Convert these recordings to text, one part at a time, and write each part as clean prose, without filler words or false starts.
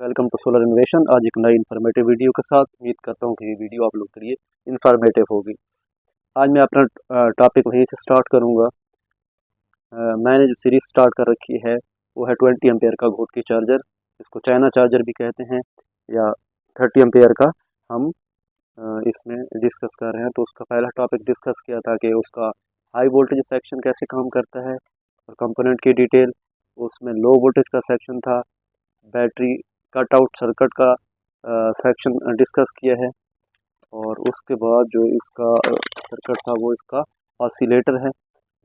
Welcome to solar innovation. आज एक नई इन्फॉर्मेटिव वीडियो के साथ उम्मीद करता हूँ कि ये वीडियो आप लोग के लिए इन्फॉर्मेटिव होगी। आज मैं अपना टॉपिक वहीं से स्टार्ट करूँगा। मैंने जो सीरीज़ स्टार्ट कर रखी है वो है 20 एम्पेयर का घोट की चार्जर, इसको चाइना चार्जर भी कहते हैं, या 30 एम्पेयर का हम इसमें डिस्कस कर रहे हैं। तो उसका पहला टॉपिक डिस्कस किया था कि उसका हाई वोल्टेज सेक्शन कैसे काम करता है और कंपोनेंट की डिटेल। उसमें लो वोल्टेज का सेक्शन था, बैटरी कट आउट सर्किट का सेक्शन डिस्कस किया है, और उसके बाद जो इसका सर्किट था वो इसका ऑसिलेटर है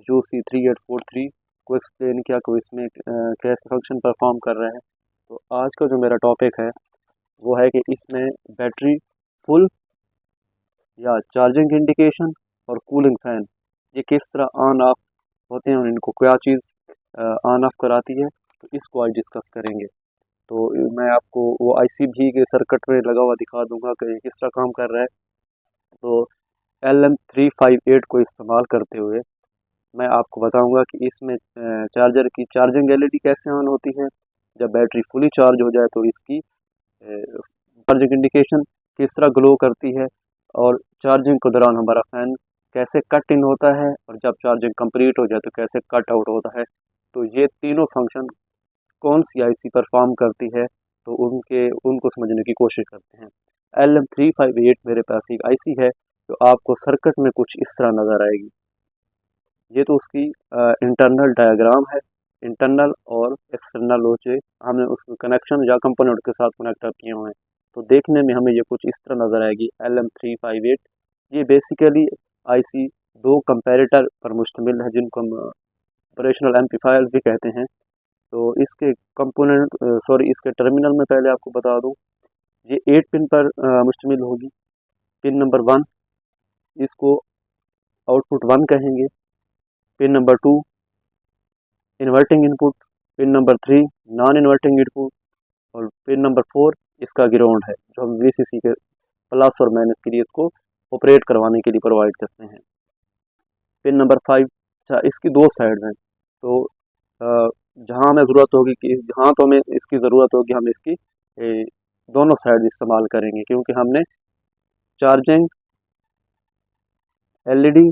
जो C3843 को एक्सप्लेन किया कि इसमें कैसे फंक्शन परफॉर्म कर रहा है। तो आज का जो मेरा टॉपिक है वो है कि इसमें बैटरी फुल या चार्जिंग इंडिकेशन और कूलिंग फैन ये किस तरह ऑन ऑफ होते हैं और इनको क्या चीज़ ऑन ऑफ कराती है, तो इसको आज डिस्कस करेंगे। तो मैं आपको वो आईसी भी के सर्किट में लगा हुआ दिखा दूंगा कि ये किस तरह काम कर रहा है। तो LM358 को इस्तेमाल करते हुए मैं आपको बताऊंगा कि इसमें चार्जर की चार्जिंग एलईडी कैसे ऑन होती है, जब बैटरी फुली चार्ज हो जाए तो इसकी चार्जिंग इंडिकेशन किस तरह ग्लो करती है, और चार्जिंग के दौरान हमारा फैन कैसे कट इन होता है, और जब चार्जिंग कंप्लीट हो जाए तो कैसे कट आउट होता है। तो ये तीनों फंक्शन कौन सी आईसी परफॉर्म करती है, तो उनको समझने की कोशिश करते हैं। LM358 मेरे पास एक आईसी है जो आपको सर्किट में कुछ इस तरह नज़र आएगी। ये तो उसकी इंटरनल डायग्राम है, इंटरनल और एक्सटर्नल हो जो हमने उसको कनेक्शन या कंपोनेंट के साथ कनेक्ट किए हुए हैं। तो देखने में हमें ये कुछ इस तरह नज़र आएगी LM358। ये बेसिकली आईसी दो कंपैरेटर पर मुश्तमिल है जिनको हम ऑपरेशनल एम्पलीफायर भी कहते हैं। तो इसके कंपोनेंट इसके टर्मिनल में पहले आपको बता दूं, ये 8 पिन पर मुश्तमिल होगी। पिन नंबर 1 इसको आउटपुट 1 कहेंगे, pin number 2 inverting input, pin number 3 non inverting input, और पिन नंबर 4 इसका ग्राउंड है जो हम वीसीसी के प्लस और माइनस के लिए इसको ऑपरेट करवाने के लिए प्रोवाइड करते हैं। पिन नंबर 5, अच्छा इसकी दो साइड हैं, तो जहाँ हमें ज़रूरत होगी कि जहाँ तो हमें इसकी ज़रूरत होगी हम इसकी दोनों साइड इस्तेमाल करेंगे, क्योंकि हमने चार्जिंग एलईडी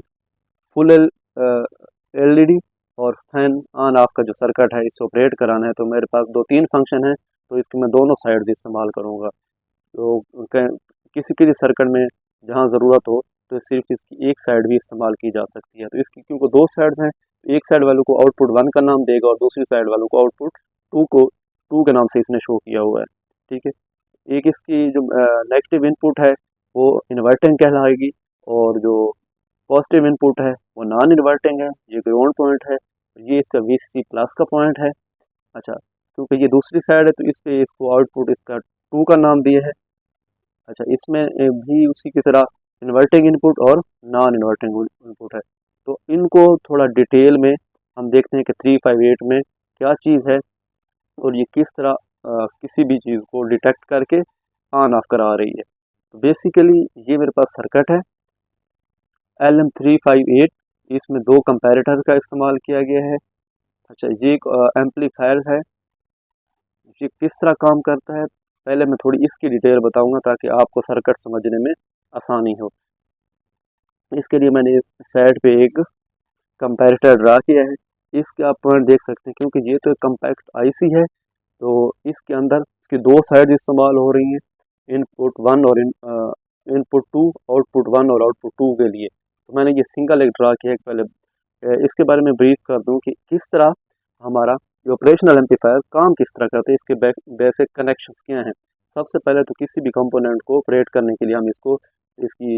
फुल एलईडी और फैन ऑन ऑफ का जो सर्किट है इसे ऑपरेट कराना है। तो मेरे पास 2-3 फंक्शन हैं, तो इसके मैं दोनों साइड इस्तेमाल करूँगा। तो किसी किसी सर्किट में जहाँ ज़रूरत हो तो सिर्फ इसकी एक साइड भी इस्तेमाल की जा सकती है। तो इसकी क्योंकि दो साइड्स हैं, एक साइड वालों को आउटपुट 1 का नाम देगा और दूसरी साइड वालों को आउटपुट 2 के नाम से इसने शो किया हुआ है। ठीक है, एक इसकी जो नेगेटिव इनपुट है वो इन्वर्टिंग कहलाएगी, और जो पॉजिटिव इनपुट है वो नॉन इन्वर्टिंग है, ये ग्राउंड पॉइंट है, ये इसका VCC प्लस का पॉइंट है। अच्छा, क्योंकि ये दूसरी साइड है तो इसके इसको आउटपुट इसका 2 का नाम दिया है। अच्छा, इसमें भी उसी की तरह इन्वर्टिंग इनपुट और नॉन इन्वर्टिंग इनपुट है। तो इनको थोड़ा डिटेल में हम देखते हैं कि 358 में क्या चीज़ है और ये किस तरह किसी भी चीज़ को डिटेक्ट करके ऑन ऑफ करा रही है। तो बेसिकली ये मेरे पास सर्किट है LM358, इसमें दो कंपैरेटर का इस्तेमाल किया गया है। अच्छा, ये एक एम्पलीफायर है, ये किस तरह काम करता है पहले मैं थोड़ी इसकी डिटेल बताऊंगा ताकि आपको सर्किट समझने में आसानी हो। इसके लिए मैंने साइड पे एक कंपैरेटर ड्रा किया है, इसके आप पॉइंट देख सकते हैं, क्योंकि ये तो एक कम्पैक्ट आईसी है तो इसके अंदर इसकी दो साइड इस्तेमाल हो रही हैं, इनपुट 1 और इनपुट 2, आउटपुट 1 और आउटपुट 2 के लिए। तो मैंने ये सिंगल एक ड्रा किया है। पहले इसके बारे में ब्रीफ कर दूं कि किस तरह हमारा ये ऑपरेशनल एम्पलीफायर काम किस तरह करते हैं, इसके बेसिक कनेक्शंस क्या हैं। सबसे पहले तो किसी भी कंपोनेंट को ऑपरेट करने के लिए हम इसकी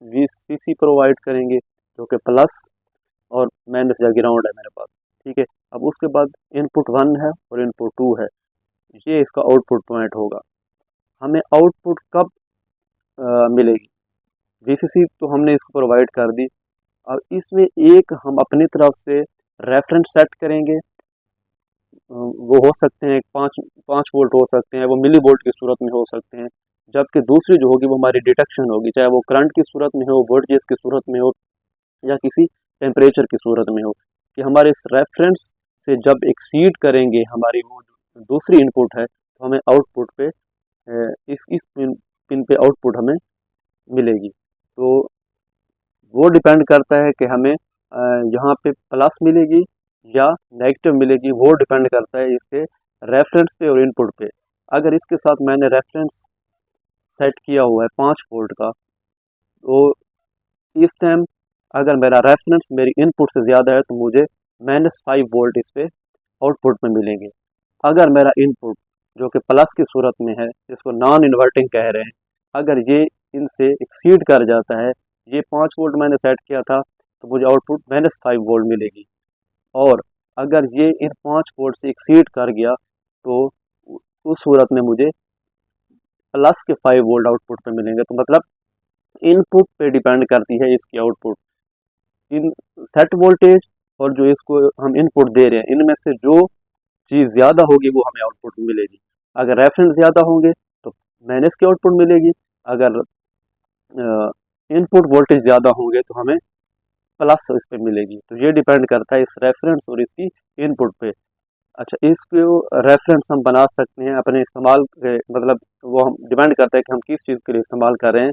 VCC प्रोवाइड करेंगे जो कि प्लस और माइनस या ग्राउंड है मेरे पास। ठीक है, अब उसके बाद इनपुट 1 है और इनपुट 2 है, ये इसका आउटपुट पॉइंट होगा। हमें आउटपुट कब मिलेगी, VCC तो हमने इसको प्रोवाइड कर दी। अब इसमें एक हम अपनी तरफ से रेफरेंस सेट करेंगे, वो हो सकते हैं 5 वोल्ट हो सकते हैं, वो मिली वोल्ट की सूरत में हो सकते हैं, जबकि दूसरी जो होगी वो हमारी डिटेक्शन होगी, चाहे वो करंट की सूरत में हो, वोल्टेज की सूरत में हो, या किसी टेम्परेचर की सूरत में हो, कि हमारे इस रेफरेंस से जब एक्सीड करेंगे हमारी वो दूसरी इनपुट है तो हमें आउटपुट पे इस पिन पे आउटपुट हमें मिलेगी। तो वो डिपेंड करता है कि हमें यहाँ पे प्लस मिलेगी या नेगेटिव मिलेगी, वो डिपेंड करता है इसके रेफरेंस पे और इनपुट पे। अगर इसके साथ मैंने रेफरेंस सेट किया हुआ है 5 वोल्ट का, तो इस टाइम अगर मेरा रेफरेंस मेरी इनपुट से ज़्यादा है तो मुझे -5 वोल्ट इस पे आउटपुट में मिलेंगे। अगर मेरा इनपुट जो कि प्लस की सूरत में है, जिसको नॉन इन्वर्टिंग कह रहे हैं, अगर ये इनसे एक्सीड कर जाता है, ये 5 वोल्ट मैंने सेट किया था तो मुझे आउटपुट -5 वोल्ट मिलेगी। और अगर ये इन 5 वोल्ट से एक्सीड कर गया तो उस सूरत में मुझे प्लस के 5 वोल्ट आउटपुट पे मिलेंगे। तो मतलब इनपुट पे डिपेंड करती है इसकी आउटपुट। इन सेट वोल्टेज और जो इसको हम इनपुट दे रहे हैं, इनमें से जो चीज़ ज़्यादा होगी वो हमें आउटपुट में मिलेगी। अगर रेफरेंस ज़्यादा होंगे तो माइनस की आउटपुट मिलेगी, अगर इनपुट वोल्टेज ज़्यादा होंगे तो हमें प्लस इस पे मिलेगी। तो ये डिपेंड करता है इस रेफरेंस और इसकी इनपुट पे। अच्छा, इसको रेफरेंस हम बना सकते हैं अपने इस्तेमाल के, मतलब वो हम डिपेंड करता है कि हम किस चीज़ के लिए इस्तेमाल कर रहे हैं।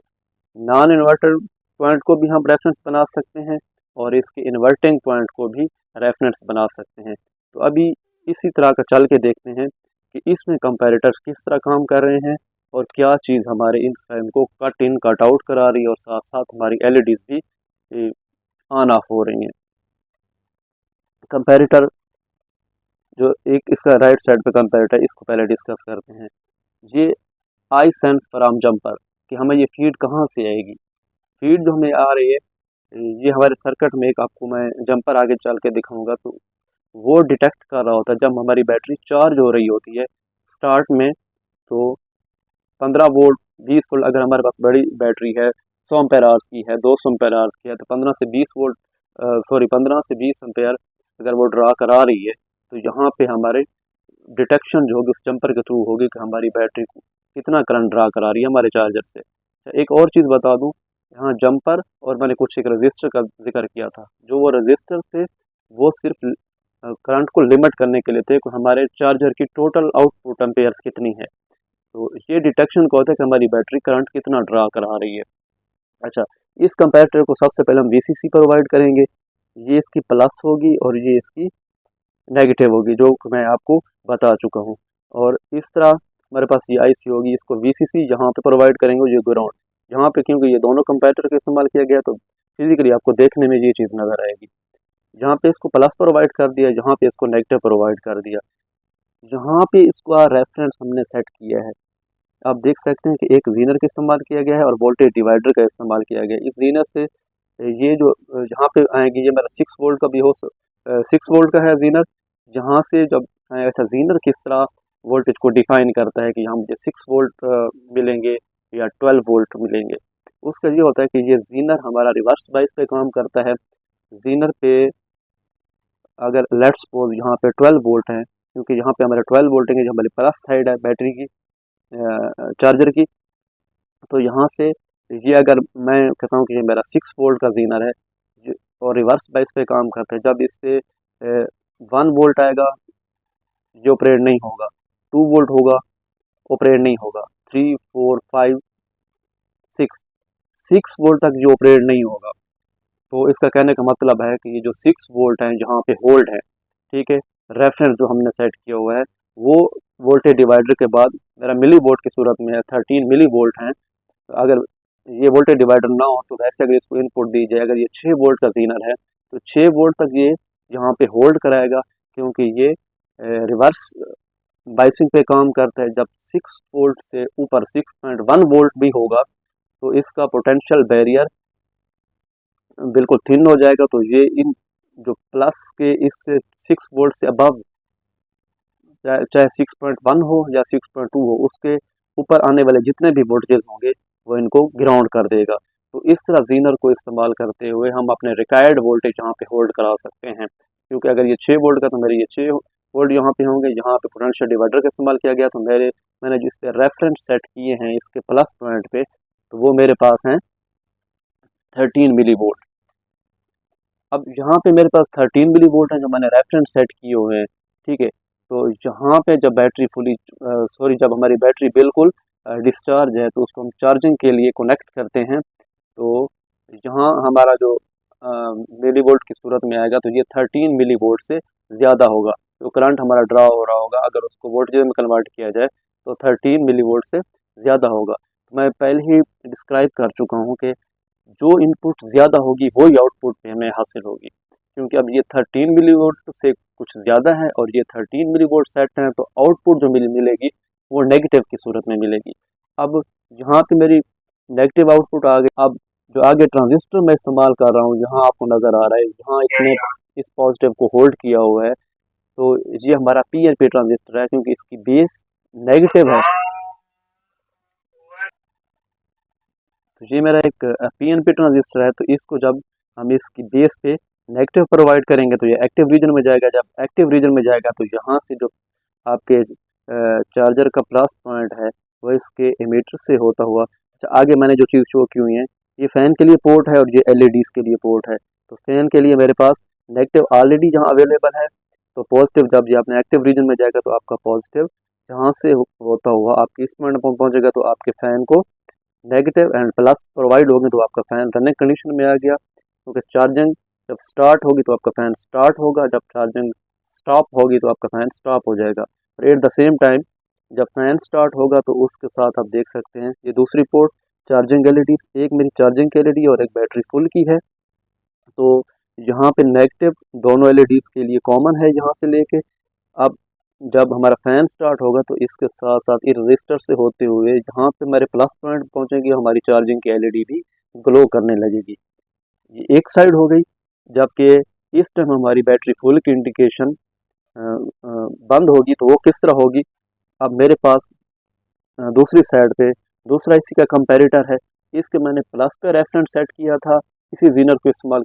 नॉन इन्वर्टर पॉइंट को भी हम रेफरेंस बना सकते हैं और इसके इन्वर्टिंग पॉइंट को भी रेफरेंस बना सकते हैं। तो अभी इसी तरह का चल के देखते हैं कि इसमें कंपैरेटर्स किस तरह काम कर रहे हैं और क्या चीज़ हमारे इन फैन को कट इन कट आउट करा रही है और साथ साथ हमारी एलईडीज भी ऑन ऑफ हो रही हैं। कंपैरेटर जो एक इसका राइट साइड पे कंपैरेटर, इसको पहले डिस्कस करते हैं। ये आई सेंस फ्रॉम जंपर कि हमें ये फीड कहाँ से आएगी। फीड जो हमें आ रही है, ये हमारे सर्किट में एक आपको मैं जंपर आगे चल के दिखाऊंगा, तो वो डिटेक्ट कर रहा होता है जब हमारी बैटरी चार्ज हो रही होती है स्टार्ट में। तो 15 वोल्ट 20 वोल्ट, अगर हमारे पास बड़ी बैटरी है 100 एम्पेयर आवर्स की है, 200 एम्पेयर आवर्स की है, तो 15 से 20 वोल्ट 15 से 20 एम्पेयर अगर वो ड्रा करा रही है, तो यहाँ पे हमारे डिटेक्शन जो होगी उस जंपर के थ्रू होगी कि हमारी बैटरी को कितना करंट ड्रा करा रही है हमारे चार्जर से। एक और चीज़ बता दूं, यहाँ जंपर और मैंने कुछ एक रजिस्टर का जिक्र किया था, जो वो रजिस्टर थे वो सिर्फ करंट को लिमिट करने के लिए थे कि हमारे चार्जर की टोटल आउटपुट एम्पेयर्स कितनी है। तो ये डिटेक्शन को होता है कि हमारी बैटरी करंट कितना ड्रा करा रही है। अच्छा, इस कंपैरेटर को सबसे पहले हम वीसीसी प्रोवाइड करेंगे, ये इसकी प्लस होगी और ये इसकी नेगेटिव होगी, जो मैं आपको बता चुका हूँ। और इस तरह हमारे पास ये आईसी होगी, इसको वीसीसी यहाँ पे प्रोवाइड करेंगे, ये ग्राउंड यहाँ पे, क्योंकि ये दोनों कंपैरेटर का इस्तेमाल किया गया तो फिजिकली आपको देखने में ये चीज़ नज़र आएगी। यहाँ पे इसको प्लस प्रोवाइड कर दिया, यहाँ पे इसको नेगेटिव प्रोवाइड कर दिया। यहाँ पे इसका रेफरेंस हमने सेट किया है। आप देख सकते हैं कि एक ज़ीनर का इस्तेमाल किया गया है और वोल्टेज डिवाइडर का इस्तेमाल किया गया है। इस ज़ीनर से ये जो यहाँ पे आएगी, ये मेरा 6 वोल्ट का भी हो 6 वोल्ट का है ज़ीनर। यहाँ से जब अच्छा, ज़ीनर किस तरह वोल्टेज को डिफाइन करता है कि यहाँ मुझे 6 वोल्ट मिलेंगे या 12 वोल्ट मिलेंगे। उसका ये होता है कि ये ज़ीनर हमारा रिवर्स बाइस पे काम करता है। ज़ीनर पे अगर लेट्स सपोज यहाँ पे 12 वोल्ट है, क्योंकि यहाँ पे हमारे 12 वोल्ट है जो हमारी प्लस साइड है बैटरी की चार्जर की, तो यहाँ से ये अगर मैं कहता हूँ कि ये मेरा 6 वोल्ट का ज़ीनर है और रिवर्स बाइस पे काम करता है, जब इस पे 1 वोल्ट आएगा ये ऑपरेट नहीं होगा, 2 वोल्ट होगा ऑपरेट नहीं होगा, 3 4 5 6 वोल्ट तक जो ऑपरेट नहीं होगा। तो इसका कहने का मतलब है कि ये जो 6 वोल्ट हैं जहाँ पे होल्ड है, ठीक है, रेफरेंस जो हमने सेट किया हुआ है वो वोल्टेज डिवाइडर के बाद मेरा मिली वोल्ट की सूरत में है 13 मिली वोल्ट हैं। तो अगर ये वोल्टेज डिवाइडर ना हो तो वैसे अगर इसको इनपुट दी जाए, अगर ये 6 वोल्ट का ज़ीनर है तो 6 वोल्ट तक ये यहाँ पे होल्ड कराएगा, क्योंकि ये रिवर्स बाइसिंग पे काम करता है। जब 6 वोल्ट से ऊपर 6.1 वोल्ट भी होगा तो इसका पोटेंशियल बैरियर बिल्कुल थिन हो जाएगा। तो ये इन जो प्लस के इस 6 वोल्ट से अबव, चाहे 6.1 हो या 6.2 हो, उसके ऊपर आने वाले जितने भी वोल्टेज होंगे वो इनको ग्राउंड कर देगा। तो इस तरह ज़ीनर को इस्तेमाल करते हुए हम अपने रिक्वायर्ड वोल्टेज यहाँ पे होल्ड करा सकते हैं। क्योंकि अगर ये 6 वोल्ट का तो मेरे ये 6 वोल्ट यहाँ पे होंगे, यहाँ पे पोटेंशियल डिवाइडर का इस्तेमाल किया गया तो मैंने जिस पे रेफरेंस सेट किए हैं इसके प्लस पॉइंट पे, तो वो मेरे पास हैं 13 मिली वोल्ट। अब यहाँ पे मेरे पास 13 मिली वोल्ट है जो मैंने रेफरेंस सेट किए हुए हैं, ठीक है। तो यहाँ पे जब बैटरी जब हमारी बैटरी बिल्कुल डिस्चार्ज है तो उसको हम चार्जिंग के लिए कनेक्ट करते हैं। तो यहाँ हमारा जो मिली वोल्ट की सूरत में आएगा तो ये 13 मिली वोल्ट से ज़्यादा होगा। तो करंट हमारा ड्रा हो रहा होगा, अगर उसको वोल्टेज में कन्वर्ट किया जाए तो 13 मिली वोल्ट से ज़्यादा होगा। तो मैं पहले ही डिस्क्राइब कर चुका हूँ कि जो इनपुट ज़्यादा होगी वही आउटपुट में हमें हासिल होगी, क्योंकि अब ये 13 मिली वोल्ट से कुछ ज़्यादा है और ये 13 मिली वोल्ट सेट है, तो आउटपुट जो मिलेगी वो नेगेटिव की सूरत में मिलेगी। अब यहाँ पे मेरी नेगेटिव आउटपुट आ गई। अब जो आगे ट्रांजिस्टर मैं इस्तेमाल कर रहा हूँ, यहाँ आपको नज़र आ रहा है, यहाँ इसने इस पॉजिटिव को होल्ड किया हुआ है। तो ये हमारा पीएनपी ट्रांजिस्टर है, क्योंकि इसकी बेस नेगेटिव है। तो ये मेरा एक पीएनपी ट्रांजिस्टर है। तो इसको जब हम इसकी बेस पे नेगेटिव प्रोवाइड करेंगे तो ये एक्टिव रीजन में जाएगा। जब एक्टिव रीजन में जाएगा तो यहाँ से जो आपके चार्जर का प्लस पॉइंट है वो इसके एमीटर से होता हुआ, अच्छा आगे मैंने जो चीज़ शो की हुई है, ये फ़ैन के लिए पोर्ट है और ये एलईडीज़ के लिए पोर्ट है। तो फैन के लिए मेरे पास नेगेटिव ऑलरेडी जहाँ अवेलेबल है, तो पॉजिटिव जब ये अपने एक्टिव रीजन में जाएगा तो आपका पॉजिटिव यहाँ से होता हुआ आपके इस पॉइंट पर पहुँचेगा, तो आपके फ़ैन को नेगेटिव एंड प्लस प्रोवाइड होगी, तो आपका फ़ैन रनिंग कंडीशन में आ गया। क्योंकि चार्जिंग जब स्टार्ट होगी तो आपका फ़ैन स्टार्ट होगा, जब चार्जिंग स्टॉप होगी तो आपका फ़ैन स्टॉप हो जाएगा। और एट द सेम टाइम जब फ़ैन स्टार्ट होगा तो उसके साथ आप देख सकते हैं ये दूसरी पोर्ट चार्जिंग एलईडी, एक मेरी चार्जिंग की एलईडी और एक बैटरी फुल की है। तो यहाँ पे नेगेटिव दोनों एलईडीज़ के लिए कॉमन है यहाँ से लेके। अब जब हमारा फ़ैन स्टार्ट होगा तो इसके साथ साथ इस रजिस्टर से होते हुए जहाँ पे हमारे प्लस पॉइंट पहुँचेगी, हमारी चार्जिंग की एलईडी भी ग्लो करने लगेगी। ये एक साइड हो गई। जबकि इस टाइम हमारी बैटरी फुल की इंडिकेशन बंद होगी, तो वो किस तरह होगी। अब मेरे पास दूसरी साइड पे दूसरा इसी का कंपैरेटर है। इसके मैंने प्लस पे रेफरेंस सेट किया था इसी जीनर को इस्तेमाल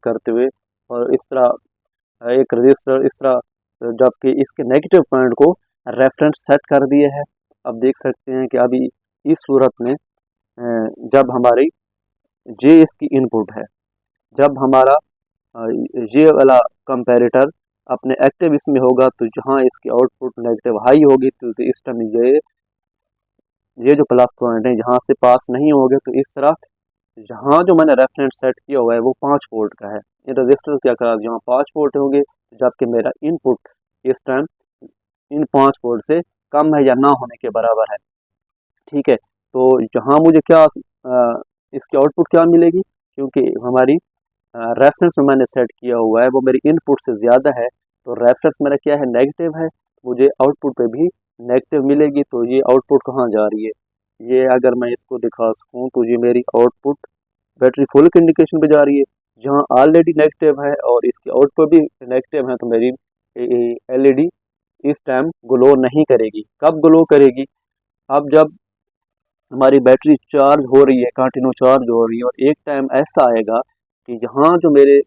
करते हुए, और इस तरह एक रजिस्टर इस तरह, जबकि इसके नेगेटिव पॉइंट को रेफरेंस सेट कर दिए है। अब देख सकते हैं कि अभी इस सूरत में जब हमारी जे इसकी इनपुट है, जब हमारा ये वाला कंपैरेटर अपने एक्टिव इसमें होगा तो जहाँ इसकी आउटपुट नेगेटिव हाई होगी तो इस टाइम ये जो प्लस पॉइंट है यहाँ से पास नहीं होंगे। तो इस तरह यहाँ जो मैंने रेफरेंस सेट किया हुआ है वो 5 वोल्ट का है। ये रजिस्टर क्या करा, यहाँ 5 वोल्ट होंगे, जबकि मेरा इनपुट इस टाइम इन 5 वोल्ट से कम है या ना होने के बराबर है। ठीक है, तो यहाँ मुझे क्या इसकी आउटपुट क्या मिलेगी, क्योंकि हमारी रेफरेंस में मैंने सेट किया हुआ है वो मेरी इनपुट से ज़्यादा है, तो रेफरेंस मेरा क्या है, नेगेटिव है, मुझे आउटपुट पे भी नेगेटिव मिलेगी। तो ये आउटपुट कहाँ जा रही है, ये अगर मैं इसको दिखा सकूँ तो ये मेरी आउटपुट बैटरी फुल की इंडिकेशन पे जा रही है, जहाँ ऑलरेडी नेगेटिव है और इसकी आउटपुट भी नेगेटिव है। तो मेरी एलईडी इस टाइम ग्लो नहीं करेगी। कब ग्लो करेगी, अब जब हमारी बैटरी चार्ज हो रही है, कंटिन्यू चार्ज हो रही है, और एक टाइम ऐसा आएगा कि यहाँ जो मेरे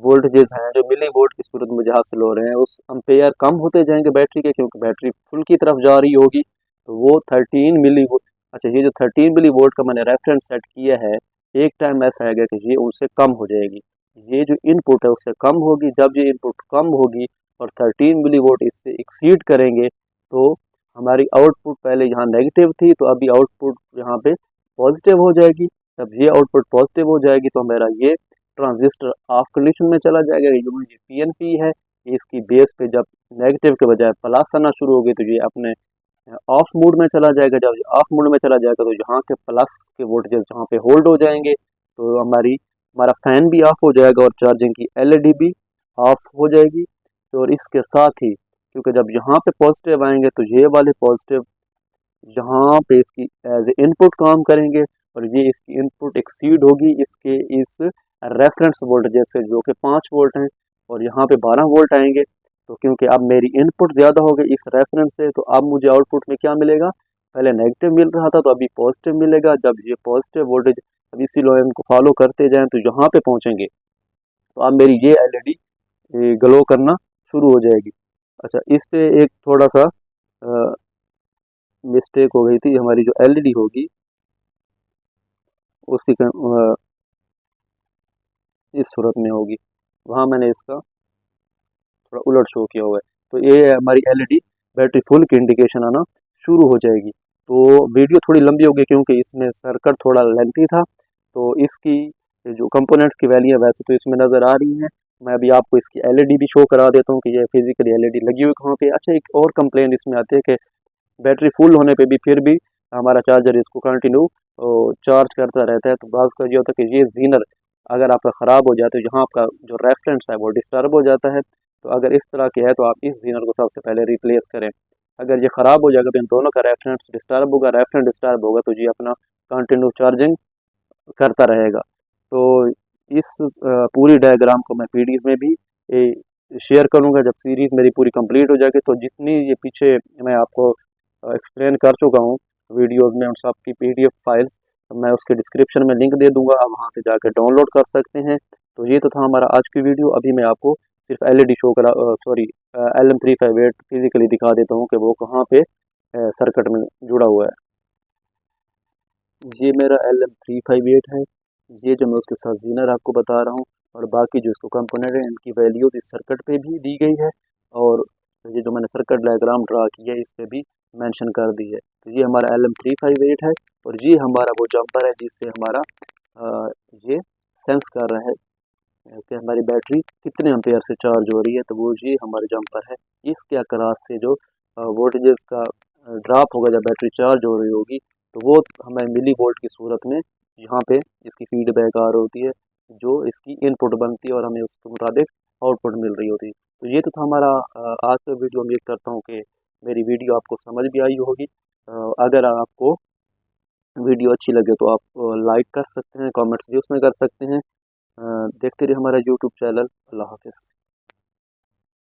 वोल्टेजेस हैं जो मिली वोल्ट की सूरत में मुझे हासिल हो रहे हैं उस अम्पेयर कम होते जाएंगे बैटरी के, क्योंकि बैटरी फुल की तरफ जा रही होगी। तो वो 13 मिली वोल्ट, अच्छा ये जो 13 मिली वोल्ट का मैंने रेफरेंस सेट किया है, एक टाइम ऐसा आएगा कि ये उससे कम हो जाएगी, ये जो इनपुट है उससे कम होगी। जब ये इनपुट कम होगी और 13 मिली वोल्ट इससे एक्सीड करेंगे तो हमारी आउटपुट पहले यहाँ नेगेटिव थी तो अभी आउटपुट यहाँ पे पॉजिटिव हो जाएगी। जब ये आउटपुट पॉजिटिव हो जाएगी तो मेरा ये ट्रांजिस्टर ऑफ कंडीशन में चला जाएगा। जो ये पीएनपी है इसकी बेस पे जब नेगेटिव के बजाय प्लस आना शुरू होगी तो ये अपने ऑफ मोड में चला जाएगा। जब ये ऑफ मोड में चला जाएगा तो यहाँ के प्लस के वोल्टेज जहाँ पे होल्ड हो जाएंगे, तो हमारा फैन भी ऑफ हो जाएगा और चार्जिंग की एलईडी भी ऑफ हो जाएगी। तो और इसके साथ ही क्योंकि जब यहाँ पे पॉजिटिव आएंगे तो ये वाले पॉजिटिव यहाँ पे इसकी एज ए इनपुट काम करेंगे, और ये इसकी इनपुट एक्सीड होगी इसके इस रेफरेंस वोल्टेज से जो कि 5 वोल्ट हैं, और यहाँ पे 12 वोल्ट आएंगे। तो क्योंकि अब मेरी इनपुट ज़्यादा हो गई इस रेफरेंस से, तो अब मुझे आउटपुट में क्या मिलेगा, पहले नेगेटिव मिल रहा था तो अभी पॉजिटिव मिलेगा। जब ये पॉजिटिव वोल्टेज अब इसी लाइन को फॉलो करते जाएँ तो यहाँ पे पहुँचेंगे, तो अब मेरी ये एलईडी ग्लो करना शुरू हो जाएगी। अच्छा, इस पे एक थोड़ा सा मिस्टेक हो गई थी, हमारी जो एलईडी होगी उसकी इस सूरत में होगी, वहाँ मैंने इसका थोड़ा उलट शो किया हुआ है। तो ये हमारी एलईडी बैटरी फुल की इंडिकेशन आना शुरू हो जाएगी। तो वीडियो थोड़ी लंबी होगी क्योंकि इसमें सर्किट थोड़ा लेंथी था। तो इसकी जो कंपोनेंट की वैल्यू है वैसे तो इसमें नज़र आ रही है। मैं अभी आपको इसकी एलईडी भी शो करा देता हूँ कि ये फिजिकली एलईडी लगी हुई कहाँ पे। अच्छा, एक और कंप्लेन इसमें आती है कि बैटरी फुल होने पे भी फिर भी हमारा चार्जर इसको कंटिन्यू चार्ज करता रहता है। तो बात का ये होता है कि ये जीनर अगर आपका ख़राब हो जाए तो यहाँ आपका जो रेफरेंस है वो डिस्टर्ब हो जाता है। तो अगर इस तरह के है तो आप इस जीनर को सबसे पहले रिप्लेस करें। अगर ये ख़राब हो जाएगा तो इन दोनों का रेफरेंस डिस्टर्ब होगा, रेफरेंस डिस्टर्ब होगा तो ये अपना कंटिन्यू चार्जिंग करता रहेगा। तो इस पूरी डायग्राम को मैं पीडीएफ में भी शेयर करूंगा जब सीरीज़ मेरी पूरी कंप्लीट हो जाएगी। तो जितनी ये पीछे मैं आपको एक्सप्लेन कर चुका हूँ वीडियोस में, उन सब की पीडीएफ फाइल्स मैं उसके डिस्क्रिप्शन में लिंक दे दूंगा, आप वहाँ से जाकर डाउनलोड कर सकते हैं। तो ये तो था हमारा आज की वीडियो। अभी मैं आपको सिर्फ एलईडी शो करा सॉरी LM358 फिजिकली दिखा देता हूँ कि वो कहाँ पे सर्किट में जुड़ा हुआ है। ये मेरा LM358 है। ये जो मैं उसके साथ जीनर आपको बता रहा हूँ और बाकी जो इसको कंपोनेंट है इनकी वैल्यूज इस सर्किट पे भी दी गई है और ये जो मैंने सर्किट डायग्राम ड्रा किया है इस पे भी मेंशन कर दी है। तो ये हमारा LM358 है और ये हमारा वो जंपर है जिससे हमारा ये सेंस कर रहा है कि हमारी बैटरी कितने एम्पेयर से चार्ज हो रही है। तो वो ये हमारा जंपर है। इसके अक्रॉस से जो वोल्टेज का ड्रॉप होगा जब बैटरी चार्ज हो रही होगी तो वो हमें मिली वोल्ट की सूरत में यहाँ पे इसकी फीडबैक आ रही होती है जो इसकी इनपुट बनती है और हमें उसके मुताबिक आउटपुट मिल रही होती है। तो ये तो था हमारा आज का वीडियो। उम्मीद करता हूँ कि मेरी वीडियो आपको समझ भी आई होगी। अगर आपको वीडियो अच्छी लगे तो आप लाइक कर सकते हैं, कमेंट्स भी उसमें कर सकते हैं। देखते रहिए हमारा यूट्यूब चैनल। अल्लाह हाफिज़।